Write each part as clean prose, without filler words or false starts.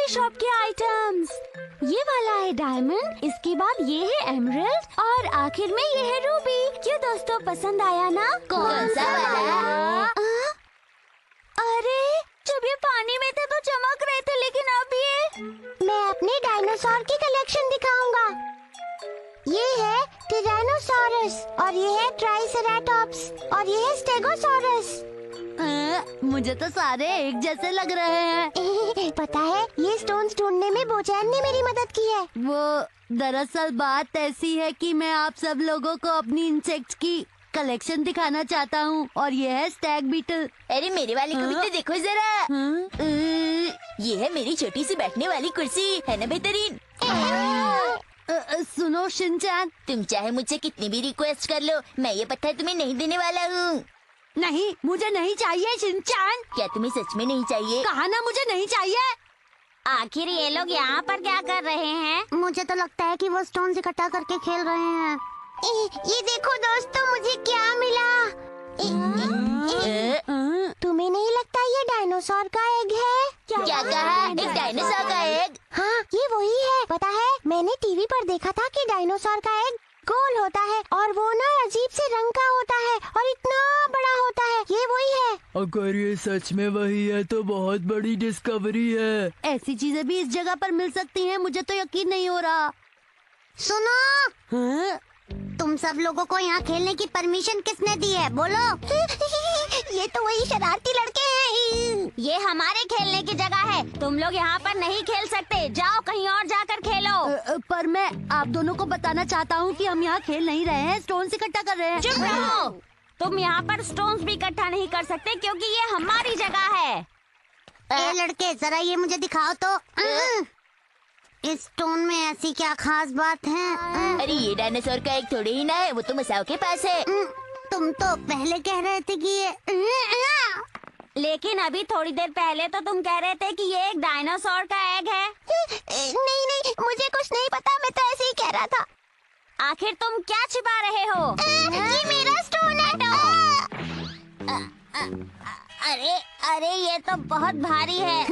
सारे शॉप के आइटम्स। ये वाला है डायमंड, इसके बाद ये है एमरल्ड और आखिर में ये है रूबी। क्यों दोस्तों, पसंद आया ना? कौन सा वाला? अरे जब ये पानी में थे तो चमक रहे थे, लेकिन अब ये। मैं अपने डायनासोर की कलेक्शन दिखाऊंगा। ये है टिरानोसॉरस और ये है ट्राइसेराटॉप्स और ये है स्टेगोसॉरस। मुझे तो सारे एक जैसे लग रहे हैं। पता है, ये स्टोन्स ढूंढने में बोचैन ने मेरी मदद की है। वो दरअसल बात ऐसी है कि मैं आप सब लोगों को अपनी इंसेक्ट्स की कलेक्शन दिखाना चाहता हूँ और ये है स्टैग बीटल। अरे मेरे वाले को भी तो देखो जरा। ये है मेरी छोटी सी बैठने वाली कुर्सी, है ना बेहतरीन? सुनो शिनचैन, तुम चाहे मुझसे कितनी भी रिक्वेस्ट कर लो, मैं ये पत्थर तुम्हें नहीं देने वाला हूँ। नहीं, मुझे नहीं चाहिए शिनचैन। क्या तुम्हें सच में नहीं चाहिए? कहा ना मुझे नहीं चाहिए। आखिर ये लोग यहाँ पर क्या कर रहे हैं? मुझे तो लगता है कि वो स्टोन्स इकट्ठा करके खेल रहे हैं। ये देखो दोस्तों, मुझे क्या मिला। तुम्हें नहीं लगता ये डायनासोर का एग है? क्या कहा? एक डायनासोर का एग? हाँ, ये वही है। पता है, मैंने टीवी पर देखा था कि डायनासोर का एग गोल होता है और वो ना अजीब से रंग का होता है और इतना बड़ा होता है। ये वही है। अगर ये सच में वही है तो बहुत बड़ी डिस्कवरी है। ऐसी चीजें भी इस जगह पर मिल सकती हैं, मुझे तो यकीन नहीं हो रहा। सुनो, हाँ? तुम सब लोगों को यहाँ खेलने की परमिशन किसने दी है, बोलो? ये तो वही शरारती लड़के हैं। ये हमारे खेलने की जगह है, तुम लोग यहाँ पर नहीं खेल सकते। जाओ कहीं और जाकर खेलो। पर मैं आप दोनों को बताना चाहता हूँ कि हम यहाँ खेल नहीं रहे हैं, स्टोन इकट्ठा कर रहे हैं। चुप रहो, तुम यहाँ पर स्टोन्स भी इकट्ठा नहीं कर सकते क्योंकि ये हमारी जगह है। ए लड़के, जरा ये मुझे दिखाओ तो। इस स्टोन में ऐसी क्या खास बात है? अरे ये डायनासोर का एग थोड़े ही ना है, वो तो मसाओ के पास है। तुम तो पहले कह रहे थे कि ये लेकिन अभी थोड़ी देर पहले तो तुम कह रहे थे कि ये एक डायनासोर का एग है। नहीं नहीं, मुझे कुछ नहीं पता, मैं तो ऐसे ही कह रहा था। आखिर तुम क्या छिपा रहे हो? ये मेरा स्टोन है। अरे ये तो बहुत भारी है।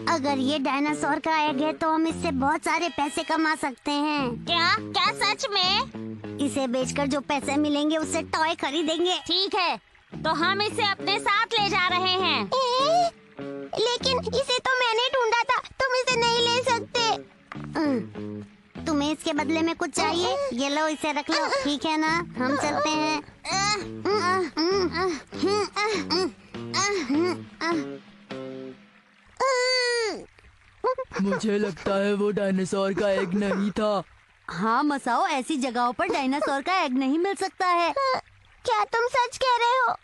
अगर ये डायनासोर का एग है तो हम इससे बहुत सारे पैसे कमा सकते हैं। क्या क्या सच में? इसे बेचकर जो पैसे मिलेंगे उससे टॉय खरीदेंगे। ठीक है, तो हम इसे अपने साथ ले जा रहे हैं। लेकिन इसे तो मैंने ढूंढा था, तुम इसे नहीं ले सकते। तुम्हें इसके बदले में कुछ चाहिए? ये लो, इसे रख लो, ठीक है ना? हम चलते हैं। मुझे लगता है वो डायनासोर का एग नहीं था। हाँ मसाओ, ऐसी जगहों पर डायनासोर का एग नहीं मिल सकता है। क्या तुम सच कह रहे हो?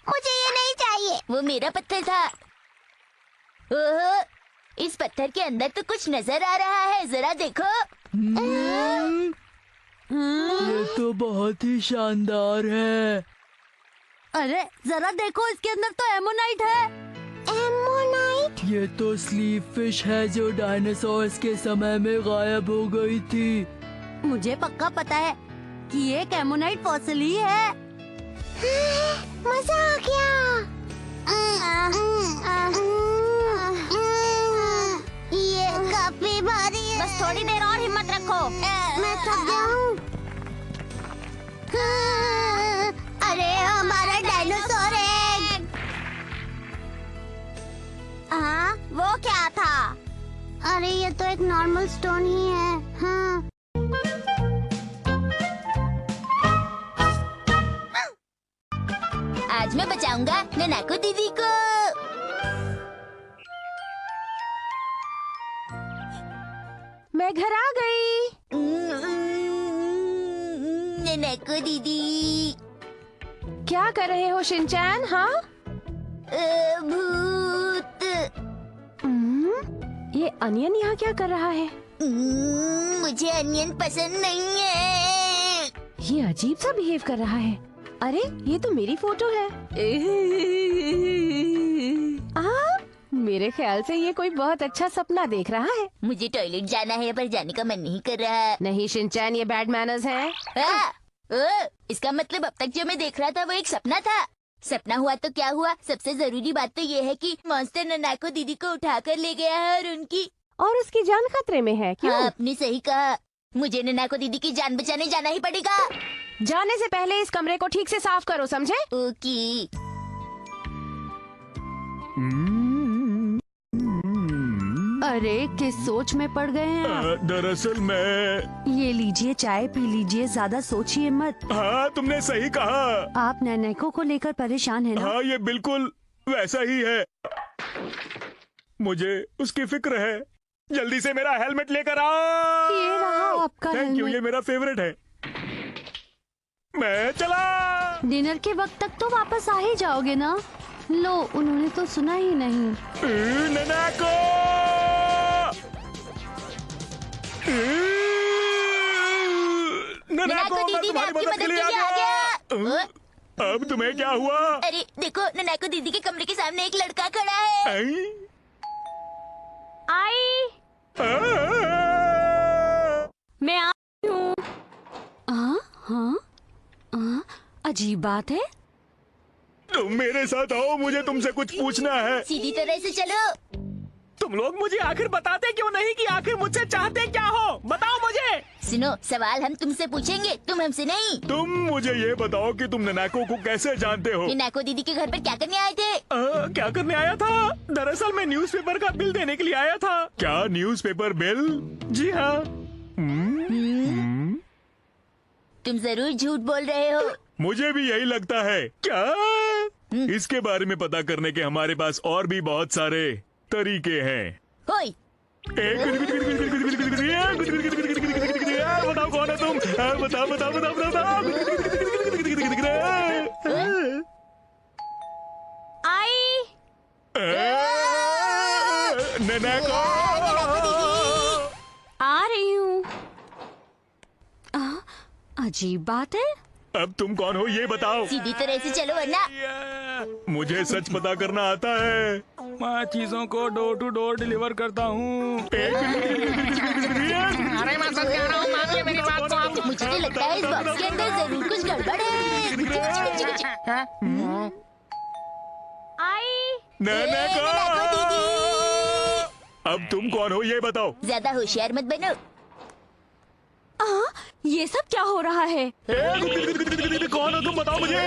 मुझे ये नहीं चाहिए। वो मेरा पत्थर था। ओह, इस पत्थर के अंदर तो कुछ नजर आ रहा है, जरा देखो। ये तो बहुत ही शानदार है। अरे जरा देखो, इसके अंदर तो एमोनाइट है। एमोनाइट? ये तो स्लीप फिश है जो डायनासोर्स के समय में गायब हो गई थी। मुझे पक्का पता है कि ये एक एमोनाइट फॉसिल ही है। मजा आ गया। ये काफी भारी है। बस थोड़ी देर और हिम्मत रखो। मैं थक गया हूँ। अरे हमारा डायनासोर एग। हाँ, वो क्या था? अरे ये तो एक नॉर्मल स्टोन ही है। हाँ। आज मैं बचाऊंगा ननाको दीदी को। मैं घर आ गई। ननाको दीदी। क्या कर रहे हो शिनचैन? हाँ, भूत। ये अनियन यहाँ क्या कर रहा है? मुझे अनियन पसंद नहीं है। ये अजीब सा बिहेव कर रहा है। अरे ये तो मेरी फोटो है। मेरे ख्याल से ये कोई बहुत अच्छा सपना देख रहा है। मुझे टॉयलेट जाना है पर जाने का मन नहीं कर रहा। नहीं शिनचैन, ये बैड मैनर्स हैं। इसका मतलब अब तक जो मैं देख रहा था वो एक सपना था। सपना हुआ तो क्या हुआ, सबसे जरूरी बात तो ये है कि मॉन्स्टर ननाको दीदी को उठाकर ले गया है और उसकी जान खतरे में है। क्यों? हाँ, आपने सही कहा, मुझे ननाको दीदी की जान बचाने जाना ही पड़ेगा। जाने से पहले इस कमरे को ठीक से साफ करो, समझे? ओके। अरे किस सोच में पड़ गए हैं आप? दरअसल मैं ये लीजिए, चाय पी लीजिए, ज्यादा सोचिए मत। हाँ, तुमने सही कहा। आप नैनेको को लेकर परेशान हैं ना? हाँ, ये बिल्कुल वैसा ही है। मुझे उसकी फिक्र है। जल्दी से मेरा हेलमेट लेकर आओ। ये रहा आपका थैंक यू, हेलमेट। ये मेरा फेवरेट है। मैं चला। डिनर के वक्त तक तो वापस आ ही जाओगे ना? लो, उन्होंने तो सुना ही नहीं। ननाको! ननाको दीदी, मैं आपकी मदद के लिए आ गया। अब तुम्हें क्या हुआ? अरे देखो, ननाको दीदी के कमरे के सामने एक लड़का खड़ा है। आई, मैं आई हूँ। हाँ, अजीब बात है। तुम मेरे साथ आओ, मुझे तुमसे कुछ पूछना है। सीधी तरह से चलो। तुम लोग मुझे आखिर बताते क्यों नहीं कि आखिर मुझसे चाहते क्या हो? बताओ मुझे। सुनो, सवाल हम तुमसे पूछेंगे, तुम हमसे नहीं। तुम मुझे ये बताओ कि तुम ननाको को कैसे जानते हो? ननाको दीदी के घर पर क्या करने आए थे? क्या करने आया था? दरअसल मैं न्यूज़पेपर का बिल देने के लिए आया था। क्या न्यूज़पेपर बिल? जी हाँ। तुम जरूर झूठ बोल रहे हो। मुझे भी यही लगता है। क्या? इसके बारे में पता करने के हमारे पास और भी बहुत सारे तरीके हैं। होय, बताओ कौन है तुम? बताओ बताओ बताओ बताओ। आई, ननाको! आ रही हूँ। अजीब बात है। अब तुम कौन हो ये बताओ। सीधी तरह से चलो वरना। मुझे सच पता करना आता है। मैं चीजों को डोर टू डोर डिलीवर करता हूँ। अरे मैं सच कह रहा हूँ, मानिए मेरी बात को आप। मुझे तो लगता है इस बॉक्स के अंदर जरूर कुछ गड़बड़ है। आई, ननाको! दीदी, अब तुम कौन हो ये बताओ। ज्यादा होशियार मत बनो। ये सब क्या हो रहा है? कौन हो तुम बताओ मुझे।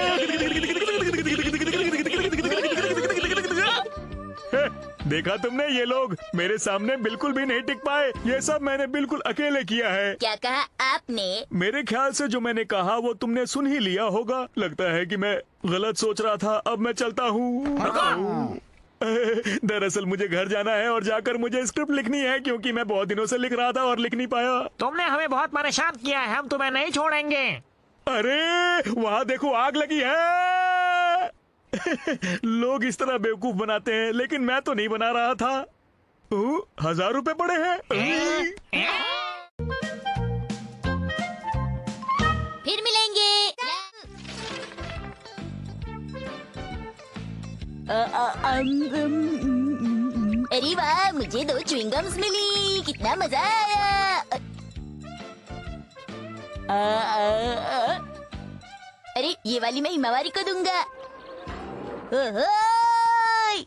देखा तुमने, ये लोग मेरे सामने बिल्कुल भी नहीं टिक पाए। ये सब मैंने बिल्कुल अकेले किया है। क्या कहा आपने? मेरे ख्याल से जो मैंने कहा वो तुमने सुन ही लिया होगा। लगता है कि मैं गलत सोच रहा था। अब मैं चलता हूँ। दरअसल मुझे घर जाना है और जाकर मुझे स्क्रिप्ट लिखनी है, क्योंकि मैं बहुत दिनों से लिख रहा था और लिख नहीं पाया। तुमने हमें बहुत परेशान किया है, हम तुम्हें नहीं छोड़ेंगे। अरे वहाँ देखो, आग लगी है। लोग इस तरह बेवकूफ बनाते हैं, लेकिन मैं तो नहीं बना रहा था। 1000 रुपए पड़े हैं। फिर मिलेंगे। अरे वाह, मुझे 2 च्युइंगम्स मिली, कितना मजा आया। अरे ये वाली मैं हिमावारी को दूंगा। ओहोय!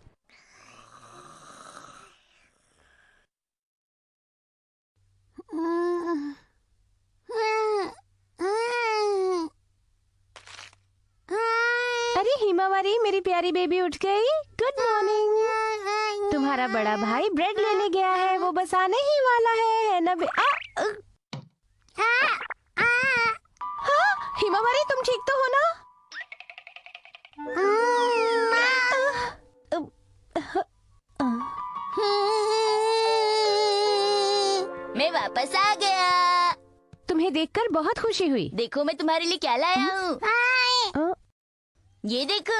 अरे हिमावरी, मेरी प्यारी बेबी उठ गई। Good morning. तुम्हारा बड़ा भाई ब्रेड लेने गया है, वो बस आने ही वाला है ना? हाँ, हिमावरी तुम ठीक तो हो ना? मैं वापस आ गया। तुम्हें देखकर बहुत खुशी हुई। देखो मैं तुम्हारे लिए क्या लाया हूँ। ये देखो।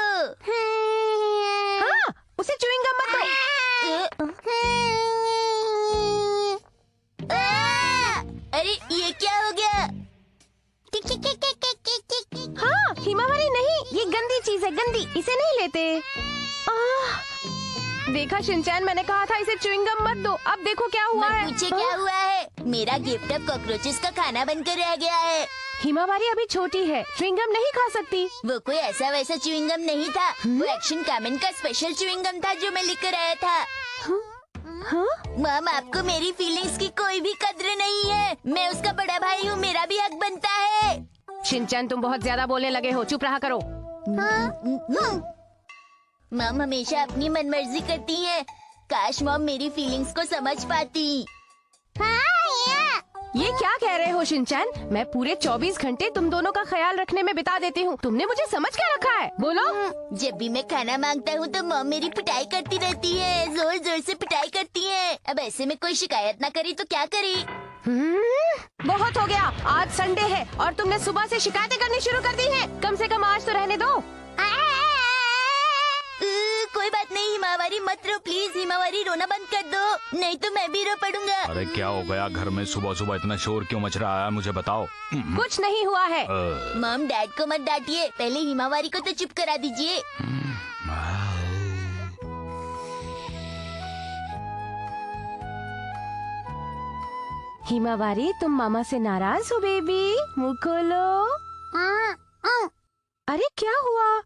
हाँ, उसे च्युइंग गम मत दो। अरे ये क्या हो गया? हाँ, हिमावरी नहीं, ये गंदी चीज है, गंदी, इसे नहीं लेते। देखा शिनचैन, मैंने कहा था इसे च्युइंगम मत दो। अब देखो क्या हुआ है। पूछे क्या हुआ है? मेरा गिफ्ट अब कॉकरोचेस का खाना बनकर रह गया है। हिमावारी अभी छोटी है, च्युइंगम नहीं खा सकती। वो कोई ऐसा वैसा च्युइंगम नहीं था। वो एक्शन कामेन का स्पेशल च्युइंगम था जो मैं लेकर आया था। मम, आपको मेरी फीलिंग्स की कोई भी कद्र नहीं है। मैं उसका बड़ा भाई हूँ, मेरा भी हक बनता है। शिनचैन, तुम बहुत ज्यादा बोलने लगे हो, चुप रहा करो। मम हमेशा अपनी मनमर्जी करती है। काश मम मेरी फीलिंग्स को समझ पाती। ये क्या कह रहे हो शिनचैन? मैं पूरे 24 घंटे तुम दोनों का ख्याल रखने में बिता देती हूँ। तुमने मुझे समझ क्या रखा है? बोलो। जब भी मैं खाना मांगता हूँ तो मम मेरी पिटाई करती रहती है, जोर जोर से पिटाई करती है। अब ऐसे में कोई शिकायत ना करी तो क्या करी? बहुत हो गया, आज संडे है और तुमने सुबह से शिकायतें करनी शुरू कर दी हैं। कम से कम आज तो रहने दो। कोई बात नहीं हिमावारी, मत रो प्लीज। हिमावारी रोना बंद कर दो, नहीं तो मैं भी रो पड़ूंगा। अरे क्या हो गया? घर में सुबह सुबह इतना शोर क्यों मच रहा है? मुझे बताओ। कुछ नहीं हुआ है। मम डैड को मत डांटिए, पहले हिमावारी को तो चुप करा दीजिए। हिमावारी, तुम मामा से नाराज हो बेबी? मुँह खोलो। अरे क्या हुआ?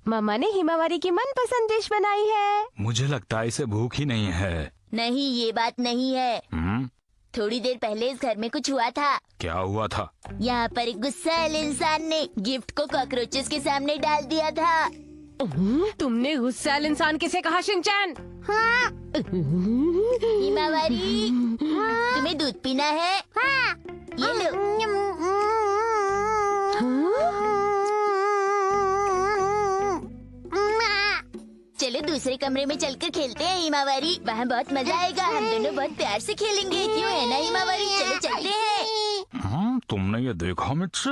मामा ने हिमावारी की मनपसंद डिश बनाई है। मुझे लगता है इसे भूख ही नहीं है। नहीं, ये बात नहीं है। थोड़ी देर पहले इस घर में कुछ हुआ था। क्या हुआ था? यहाँ पर एक गुस्सैल इंसान ने गिफ्ट को कॉकरोचेस के सामने डाल दिया था। तुमने गुस्सैल इंसान किसे कहा शिनचैन? हिमावारी, तुम्हें दूध पीना है? ये लो। चलो दूसरे कमरे में चलकर खेलते हैं हिमावारी, वहाँ बहुत मजा आएगा। हम दोनों बहुत प्यार से खेलेंगे, क्यों है ना हिमावारी? चलो चलते हैं। तुमने ये देखा मिट्सी?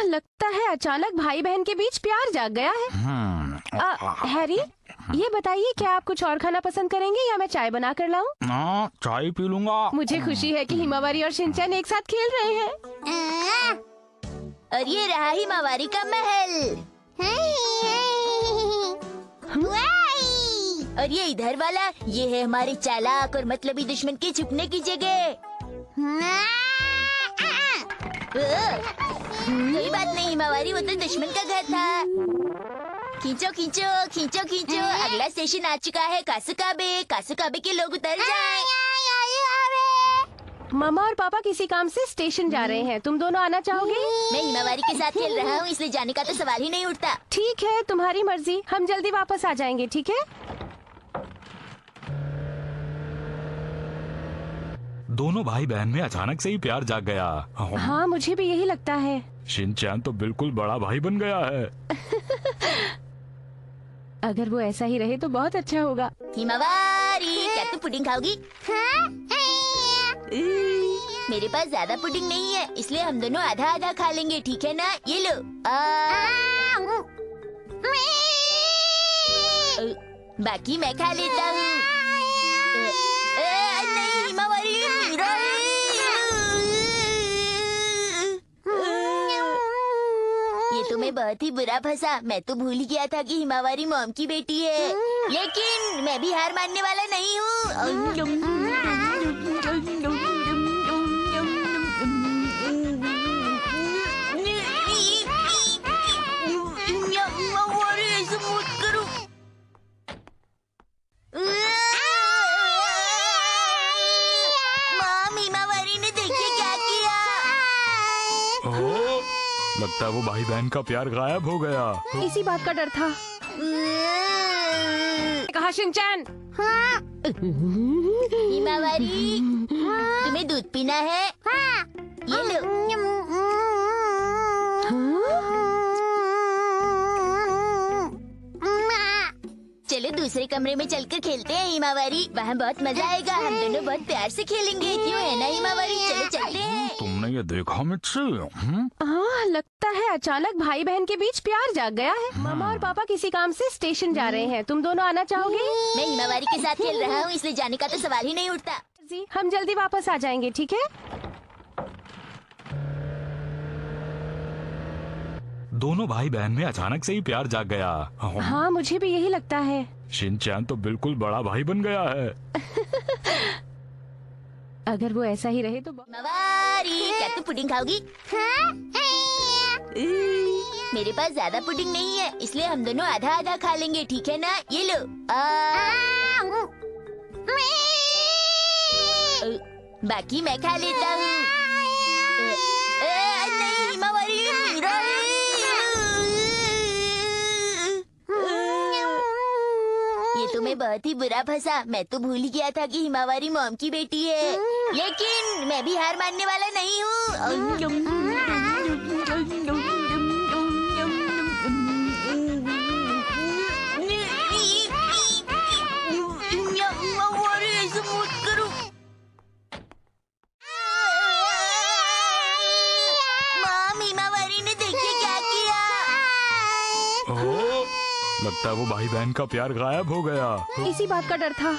लगता है अचानक भाई बहन के बीच प्यार जाग गया है। हैरी, ये बताइए क्या आप कुछ और खाना पसंद करेंगे या मैं चाय बना कर लाऊं? चाय पी लूंगा। मुझे खुशी है कि हिमावारी और शिनचैन एक साथ खेल रहे हैं। और ये रहा हिमावारी का महल। और ये इधर वाला, ये है हमारे चालाक और मतलबी दुश्मन के छुपने की जगह। कोई बात नहीं हिमावारी, वो तो दुश्मन का घर था। खींचो खींचो खींचो खींचो, अगला स्टेशन आ चुका है, कासुकाबे। कासुकाबे के लोग उतर जाएं। मामा और पापा किसी काम से स्टेशन जा रहे हैं, तुम दोनों आना चाहोगे? मैं हिमावारी के साथ खेल रहा हूँ, इसलिए जाने का तो सवाल ही नहीं उठता। ठीक है, तुम्हारी मर्जी, हम जल्दी वापस आ जाएंगे, ठीक है? दोनों भाई बहन में अचानक से ही प्यार जाग गया। हाँ, मुझे भी यही लगता है। शिनचैन तो बिल्कुल बड़ा भाई बन गया है। अगर वो ऐसा ही रहे तो बहुत अच्छा होगा। हिमावारी, क्या तुम पुडिंग खाओगी? मेरे पास ज्यादा पुडिंग नहीं है, इसलिए हम दोनों आधा आधा खा लेंगे, ठीक है ना? ये लो। बाकी मैं खा लेता हूँ। नहीं हिमावारी, मेरा ये तुम्हें बहुत ही बुरा फंसा। मैं तो भूल ही गया था कि हिमावारी मॉम की बेटी है, लेकिन मैं भी हार मानने वाला नहीं हूँ। लगता है वो भाई बहन का प्यार गायब हो गया। इसी बात का डर था। कहा शिनचैन? हिमावारी, तुम्हें दूध पीना है? ये लो। चलो दूसरे कमरे में चलकर खेलते हैं हिमावारी, वहाँ बहुत मजा आएगा। हम दोनों बहुत प्यार से खेलेंगे, क्यों है ना हिमावारी? चलो चलते हैं। तुमने ये देखा मिट्सी? लगता है अचानक भाई बहन के बीच प्यार जाग गया है। मामा और पापा किसी काम से स्टेशन जा रहे हैं, तुम दोनों आना चाहोगे? मैं हिमावारी के साथ खेल रहा हूँ, इसलिए जाने का तो सवाल ही नहीं उठता। हम जल्दी वापस आ जाएंगे, ठीक है? दोनों भाई बहन में अचानक से ही प्यार जाग गया। हाँ मुझे भी यही लगता है। शिनचैन तो बिल्कुल बड़ा भाई बन गया है। अगर वो ऐसा ही रहे तो हिमावारी, क्या तू पुडिंग खाओगी? मेरे पास ज्यादा पुडिंग नहीं है, इसलिए हम दोनों आधा आधा खा लेंगे, ठीक है ना? ये लो। बाकी मैं खा लेता हूँ। नहीं हिमावारी, मेरा है। ये तुम्हें बहुत ही बुरा फंसा। मैं तो भूल ही गया था कि हिमावारी मॉम की बेटी है, लेकिन मैं भी हार मानने वाला नहीं हूँ। ऐसे मत करो। मॉम, हिमावारी ने देखिए क्या किया। लगता है वो भाई बहन का प्यार गायब हो गया। इसी बात का डर था।